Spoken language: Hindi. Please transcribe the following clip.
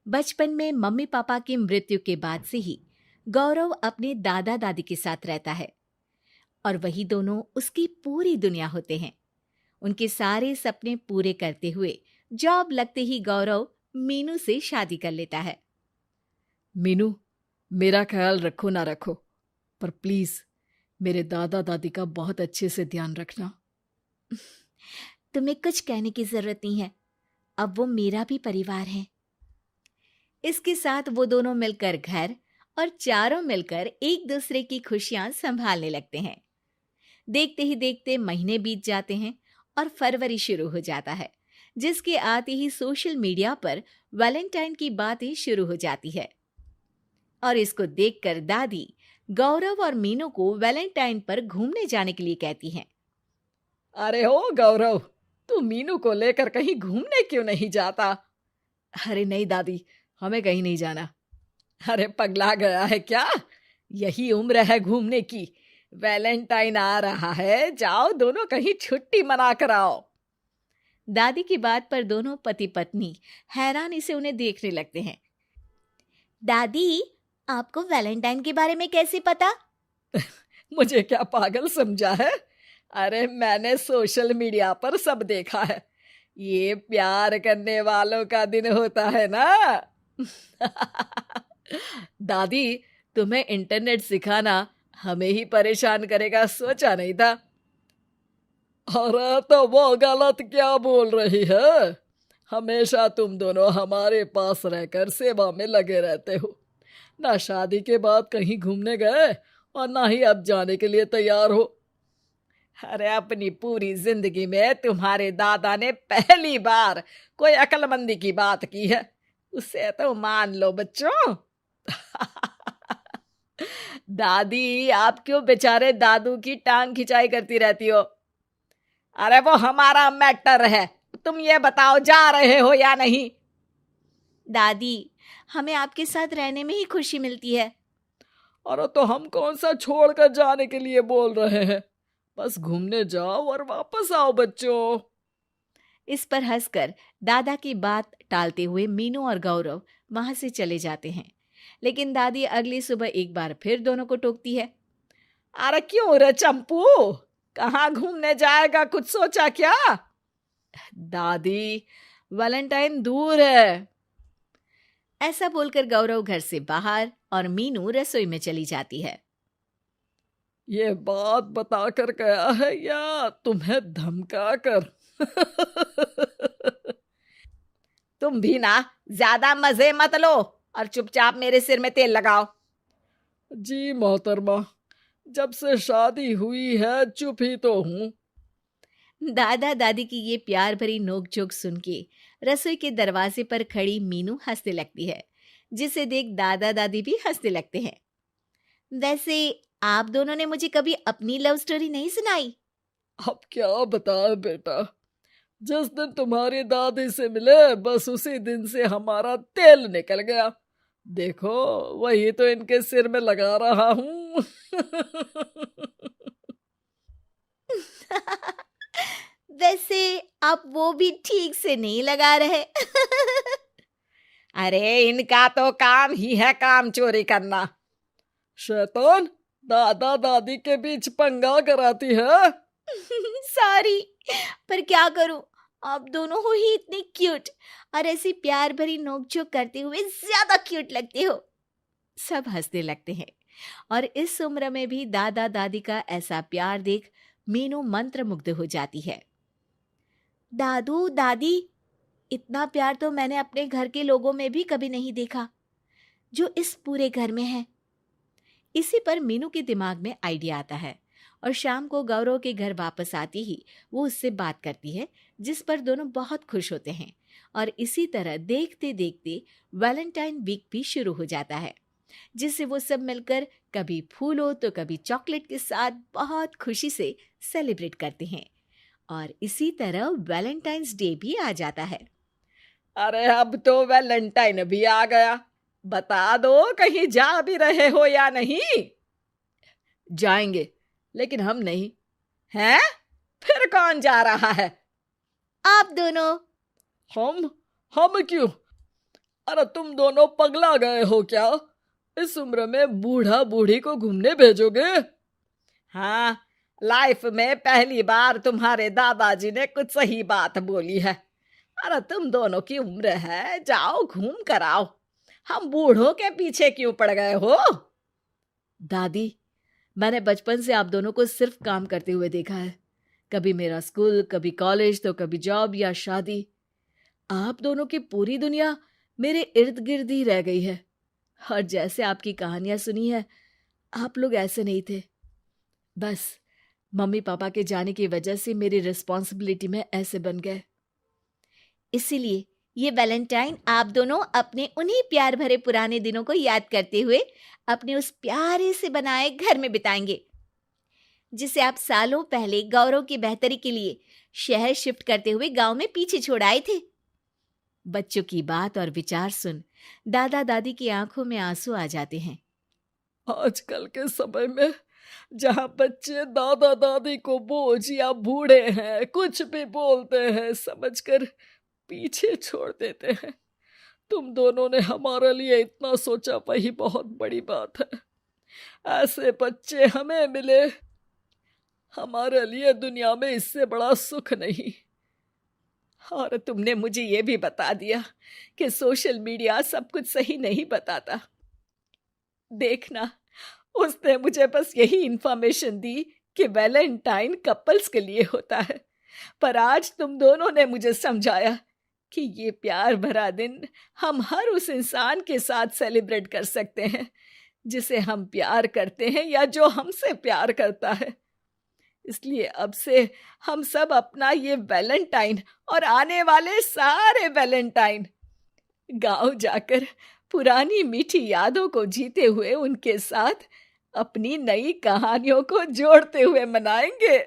बचपन में मम्मी पापा की मृत्यु के बाद से ही गौरव अपने दादा दादी के साथ रहता है और वही दोनों उसकी पूरी दुनिया होते हैं। उनके सारे सपने पूरे करते हुए जॉब लगते ही गौरव मीनू से शादी कर लेता है। मीनू, मेरा ख्याल रखो ना रखो, पर प्लीज मेरे दादा दादी का बहुत अच्छे से ध्यान रखना। तुम्हें कुछ कहने की जरूरत नहीं है, अब वो मेरा भी परिवार है। इसके साथ वो दोनों मिलकर घर और चारों मिलकर एक दूसरे की खुशियां संभालने लगते हैं। देखते ही देखते महीने बीत जाते हैं और फरवरी शुरू हो जाता है, जिसके आते ही सोशल मीडिया पर वैलेंटाइन की बातें शुरू हो जाती है। और इसको देखकर दादी गौरव और मीनू को वैलेंटाइन पर घूमने जाने के लिए कहती हैं। अरे हो गौरव, तू मीनू को लेकर कहीं घूमने क्यों नहीं जाता? अरे नहीं दादी, हमें कहीं नहीं जाना। अरे पगला गया है क्या? यही उम्र है घूमने की। वैलेंटाइन आ रहा है, जाओ दोनों कहीं छुट्टी मना कर आओ। दादी की बात पर दोनों पति पत्नी हैरानी से उन्हें देखने लगते हैं। दादी, आपको वैलेंटाइन के बारे में कैसे पता? मुझे क्या पागल समझा है? अरे मैंने सोशल मीडिया पर सब देखा है। ये प्यार करने वालों का दिन होता है ना। दादी, तुम्हें इंटरनेट सिखाना हमें ही परेशान करेगा, सोचा नहीं था। अरे तो वो गलत क्या बोल रही है? हमेशा तुम दोनों हमारे पास रहकर सेवा में लगे रहते हो। ना शादी के बाद कहीं घूमने गए और ना ही अब जाने के लिए तैयार हो। अरे अपनी पूरी जिंदगी में तुम्हारे दादा ने पहली बार कोई अक्लमंदी की बात की है, उसे तो मान लो बच्चों। दादी, आप क्यों बेचारे दादू की टांग खिंचाई करती रहती हो? अरे वो हमारा मैटर है, तुम ये बताओ जा रहे हो या नहीं? दादी, हमें आपके साथ रहने में ही खुशी मिलती है। अरे तो हम कौन सा छोड़कर जाने के लिए बोल रहे हैं? बस घूमने जाओ और वापस आओ बच्चों। इस पर हंसकर दादा की बात टालते हुए मीनू और गौरव वहां से चले जाते हैं। लेकिन दादी अगली सुबह एक बार फिर दोनों को टोकती है। अरे क्यों रे चंपू, कहाँ घूमने जाएगा, कुछ सोचा क्या? दादी, वैलेंटाइन दूर है। ऐसा बोलकर गौरव घर से बाहर और मीनू रसोई में चली जाती है। ये बात बताकर गया है या तुम्हें धमका कर? तुम भी ना ज्यादा मजे मत लो और चुपचाप मेरे सिर में तेल लगाओ। जी मोहतरमा, जब से शादी हुई है चुप ही तो हूँ। दादा दादी की ये प्यार भरी नोकझोंक सुन के रसोई के दरवाजे पर खड़ी मीनू हंसने लगती है, जिसे देख दादा दादी भी हंसने लगते हैं। वैसे आप दोनों ने मुझे कभी अपनी लव स्टोरी नहीं सुनाई। अब क्या बताए बेटा, जिस दिन तुम्हारी दादी से मिले बस उसी दिन से हमारा तेल निकल गया। देखो वही तो इनके सिर में लगा रहा हूँ। वैसे आप वो भी ठीक से नहीं लगा रहे। अरे इनका तो काम ही है काम चोरी करना। शैतान, दादा दादी के बीच पंगा कराती है। सॉरी, पर क्या करूं, आप दोनों हो ही इतने क्यूट और ऐसी प्यार भरी नोकझोंक करते हुए ज्यादा क्यूट लगते हो। सब हंसने लगते हैं और इस उम्र में भी दादा दादी का ऐसा प्यार देख मीनू मंत्रमुग्ध हो जाती है। दादू दादी, इतना प्यार तो मैंने अपने घर के लोगों में भी कभी नहीं देखा जो इस पूरे घर में है। इसी पर मीनू के दिमाग में आइडिया आता है और शाम को गौरव के घर वापस आती ही वो उससे बात करती है, जिस पर दोनों बहुत खुश होते हैं। और इसी तरह देखते देखते वैलेंटाइन वीक भी शुरू हो जाता है, जिसे वो सब मिलकर कभी फूलों तो कभी चॉकलेट के साथ बहुत खुशी से सेलिब्रेट करते हैं। और इसी तरह वैलेंटाइंस डे भी आ जाता है। अरे अब तो वैलेंटाइन भी आ गया, बता दो कहीं जा भी रहे हो या नहीं? जाएंगे, लेकिन हम नहीं। हैं? फिर कौन जा रहा है? आप दोनों। हम क्यों? अरे तुम दोनों पगला गए हो क्या? इस उम्र में बूढ़ा बूढ़ी को घूमने भेजोगे? हाँ, लाइफ में पहली बार तुम्हारे दादाजी ने कुछ सही बात बोली है। अरे तुम दोनों की उम्र है, जाओ घूम कर आओ। हम बूढ़ों के पीछे क्यों पड़ गए हो? दादी, मैंने बचपन से आप दोनों को सिर्फ काम करते हुए देखा है। कभी मेरा स्कूल, कभी कॉलेज, तो कभी जॉब या शादी। आप दोनों की पूरी दुनिया मेरे इर्द गिर्द ही रह गई है। और जैसे आपकी कहानियां सुनी है, आप लोग ऐसे नहीं थे। बस मम्मी पापा के जाने की वजह से मेरी रिस्पॉन्सिबिलिटी में ऐसे बन गए। इसीलिए ये वैलेंटाइन आप दोनों अपने उन्हीं प्यार भरे पुराने दिनों को याद करते हुए अपने उस प्यारे से बनाए घर में बिताएंगे, जिसे आप सालों पहले गौरव की बेहतरी के लिए शहर शिफ्ट करते हुए गांव में पीछे छोड़ आए थे। बच्चों की बात और विचार सुन दादा दादी की आंखों में आंसू आ जाते हैं। आजकल के समय में जहाँ बच्चे दादा दादी को बोझ या बूढ़े हैं कुछ भी बोलते हैं समझकर पीछे छोड़ देते हैं, तुम दोनों ने हमारे लिए इतना सोचा, वही बहुत बड़ी बात है। ऐसे बच्चे हमें मिले, हमारे लिए दुनिया में इससे बड़ा सुख नहीं। और तुमने मुझे ये भी बता दिया कि सोशल मीडिया सब कुछ सही नहीं बताता। देखना, उसने मुझे बस यही इंफॉर्मेशन दी कि वैलेंटाइन कपल्स के लिए होता है, पर आज तुम दोनों ने मुझे समझाया कि ये प्यार भरा दिन हम हर उस इंसान के साथ सेलिब्रेट कर सकते हैं जिसे हम प्यार करते हैं या जो हमसे प्यार करता है। इसलिए अब से हम सब अपना ये वैलेंटाइन और आने वाले सारे वैलेंटाइन गांव जाकर पुरानी मीठी यादों को जीते हुए उनके साथ अपनी नई कहानियों को जोड़ते हुए मनाएंगे।